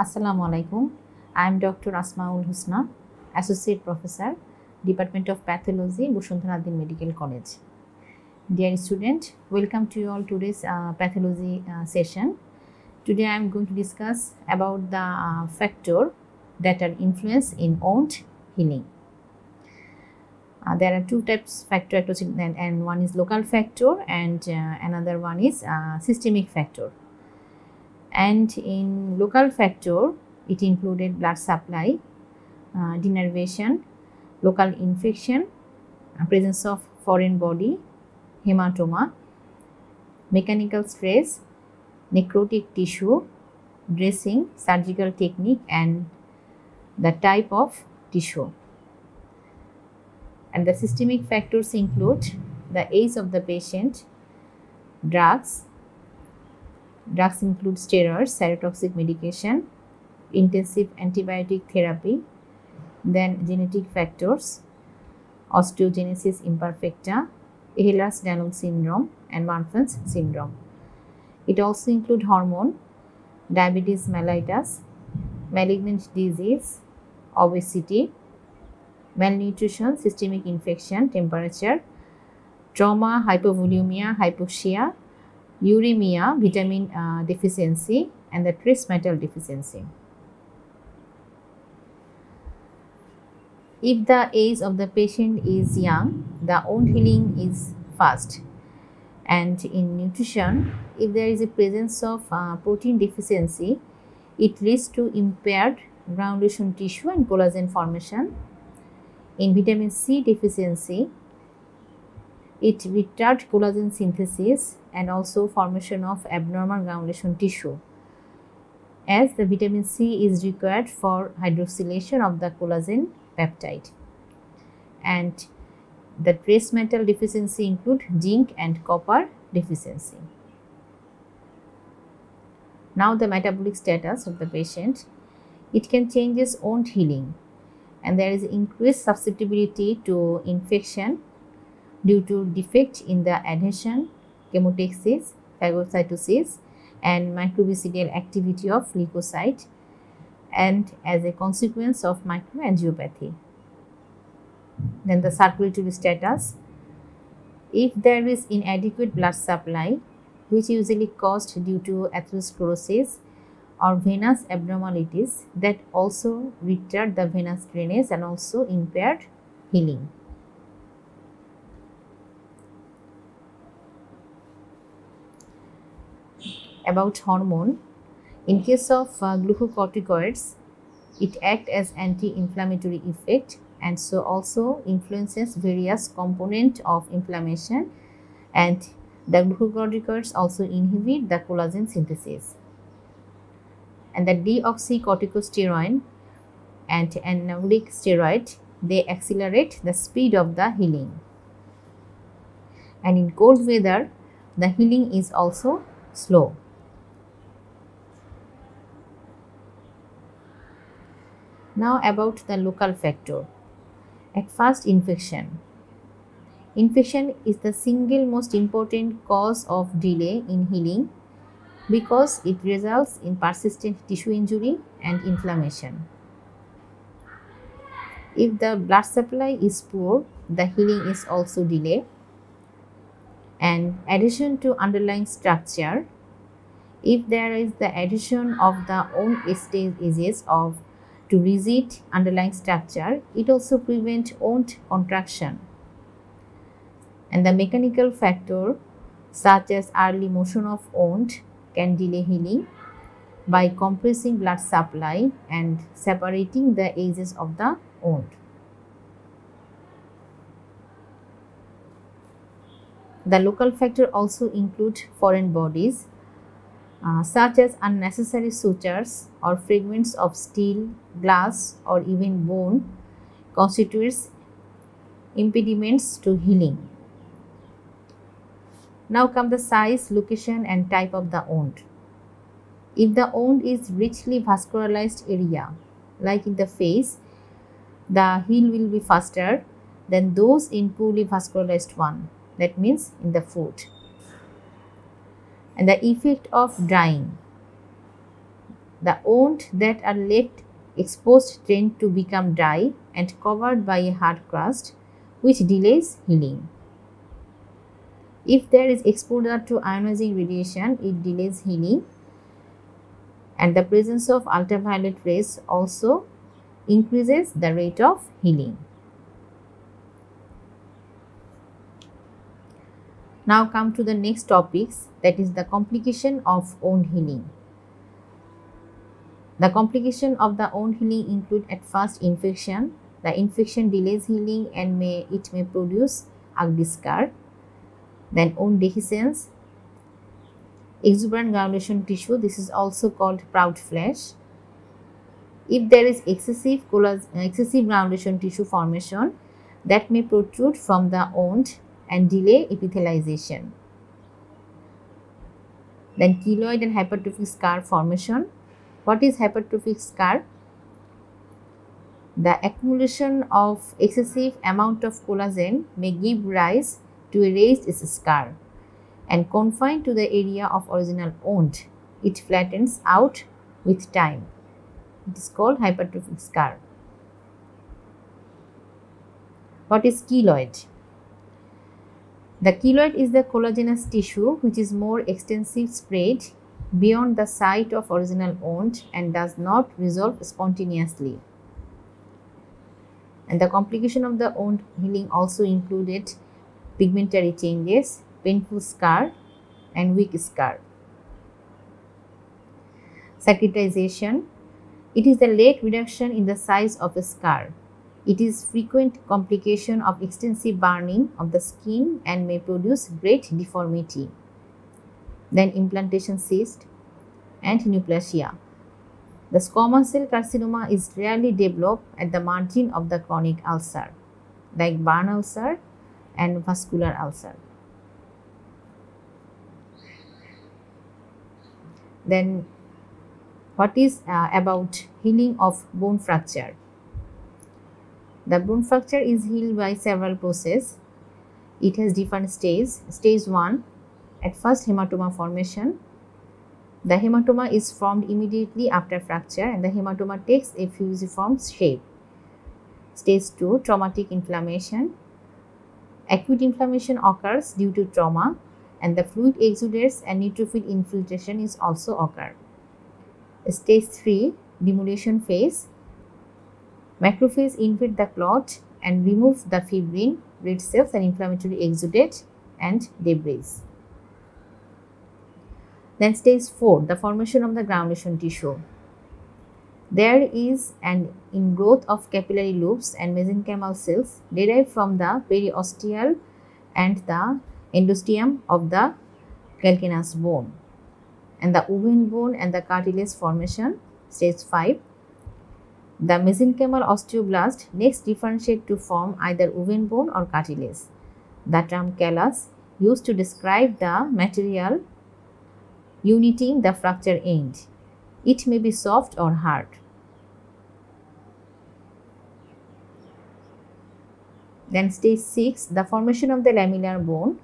Assalamu alaikum. I am Dr. Asma Hosna, Associate Professor, Department of Pathology, Bashundhara Ad-din Medical College. Dear student, welcome to you all today's pathology session. Today I am going to discuss about the factor that are influence in wound healing. There are two types factor and one is local factor and another one is systemic factor. And in local factor, it included blood supply, denervation, local infection, presence of foreign body, hematoma, mechanical stress, necrotic tissue, dressing, surgical technique, and the type of tissue. And the systemic factors include the age of the patient, drugs. Drugs include steroids, cytotoxic medication, intensive antibiotic therapy, then genetic factors, osteogenesis imperfecta, Ehlers-Danlos syndrome, and Marfan's syndrome. It also includes hormone, diabetes mellitus, malignant disease, obesity, malnutrition, systemic infection, temperature, trauma, hypovolemia, hypoxia, uremia, vitamin deficiency, and the trace metal deficiency. If the age of the patient is young, the wound healing is fast. And in nutrition, if there is a presence of protein deficiency, it leads to impaired granulation tissue and collagen formation. In vitamin C deficiency, it retards collagen synthesis and also formation of abnormal granulation tissue, as the vitamin C is required for hydroxylation of the collagen peptide. And the trace metal deficiency include zinc and copper deficiency. Now the metabolic status of the patient, it can changes wound healing, and there is increased susceptibility to infection due to defect in the adhesion, chemotaxis, phagocytosis, and microbicidial activity of leukocyte, and as a consequence of microangiopathy. Then the circulatory status, if there is inadequate blood supply, which usually caused due to atherosclerosis or venous abnormalities, that also retard the venous drainage and also impaired healing. About hormone, in case of glucocorticoids, it acts as anti-inflammatory effect and so also influences various components of inflammation, and the glucocorticoids also inhibit the collagen synthesis. And the deoxycorticosteroid and anabolic steroid, they accelerate the speed of the healing. And in cold weather, the healing is also slow. Now about the local factor. At first, infection. Infection is the single most important cause of delay in healing because it results in persistent tissue injury and inflammation. If the blood supply is poor, the healing is also delayed. And addition to underlying structure, if there is the addition of the wound stages of to rigid underlying structure, it also prevents wound contraction. And the mechanical factor such as early motion of wound can delay healing by compressing blood supply and separating the edges of the wound. The local factor also include foreign bodies such as unnecessary sutures or fragments of steel, glass, or even bone constitutes impediments to healing. Now come the size, location, and type of the wound. If the wound is richly vascularized area, like in the face, the heal will be faster than those in poorly vascularized one, that means in the foot. And the effect of drying. The wounds that are left exposed tend to become dry and covered by a hard crust, which delays healing. If there is exposure to ionizing radiation, it delays healing, and the presence of ultraviolet rays also increases the rate of healing. Now come to the next topics, that is the complication of wound healing. The complication of the wound healing include at first infection. The infection delays healing and it may produce ugly scar. Then wound dehiscence, exuberant granulation tissue, this is also called proud flesh. If there is excessive granulation tissue formation, that may protrude from the wound and delay epithelialization. Then keloid and hypertrophic scar formation. What is hypertrophic scar? The accumulation of excessive amount of collagen may give rise to a raised scar, and confined to the area of original wound, it flattens out with time. It is called hypertrophic scar. What is keloid? The keloid is the collagenous tissue which is more extensive spread beyond the site of original wound and does not resolve spontaneously. And the complication of the wound healing also included pigmentary changes, painful scar, and weak scar. Cicatrization. It is the late reduction in the size of a scar. It is frequent complication of extensive burning of the skin and may produce great deformity. Then implantation cyst and neoplasia. The squamous cell carcinoma is rarely developed at the margin of the chronic ulcer, like burn ulcer and vascular ulcer. Then what is about healing of bone fracture? The bone fracture is healed by several processes. It has different stages. Stage 1, at first hematoma formation. The hematoma is formed immediately after fracture and the hematoma takes a fusiform shape. Stage 2, traumatic inflammation. Acute inflammation occurs due to trauma and the fluid exudates and neutrophil infiltration is also occur. Stage 3, demolition phase. Macrophage invade the clot and remove the fibrin, red cells and inflammatory exudate and debris. Then stage 4, the formation of the granulation tissue. There is an ingrowth of capillary loops and mesenchymal cells derived from the periosteal and the endosteum of the calcaneus bone. And the oven bone and the cartilage formation. Stage 5. The mesenchymal osteoblast next differentiate to form either oven bone or cartilage. The term callus used to describe the material uniting the fracture end. It may be soft or hard. Then stage 6, the formation of the lamellar bone,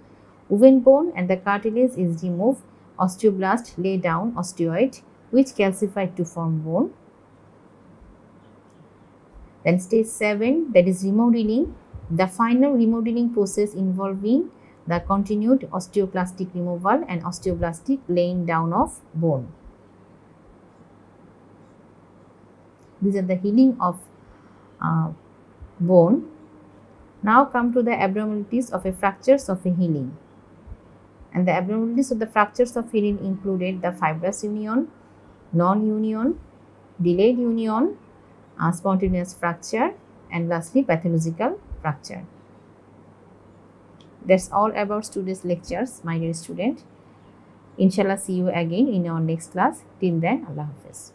oven bone and the cartilage is removed. Osteoblast lay down osteoid which calcified to form bone. Then stage 7, that is remodeling, the final remodeling process involving the continued osteoclastic removal and osteoblastic laying down of bone. These are the healing of bone. Now come to the abnormalities of a fractures of a healing. And the abnormalities of the fractures of healing included the fibrous union, non-union, delayed union, spontaneous fracture, and lastly pathological fracture. That's all about today's lectures, my dear student. Inshallah, see you again in our next class. Till then, Allah Hafiz.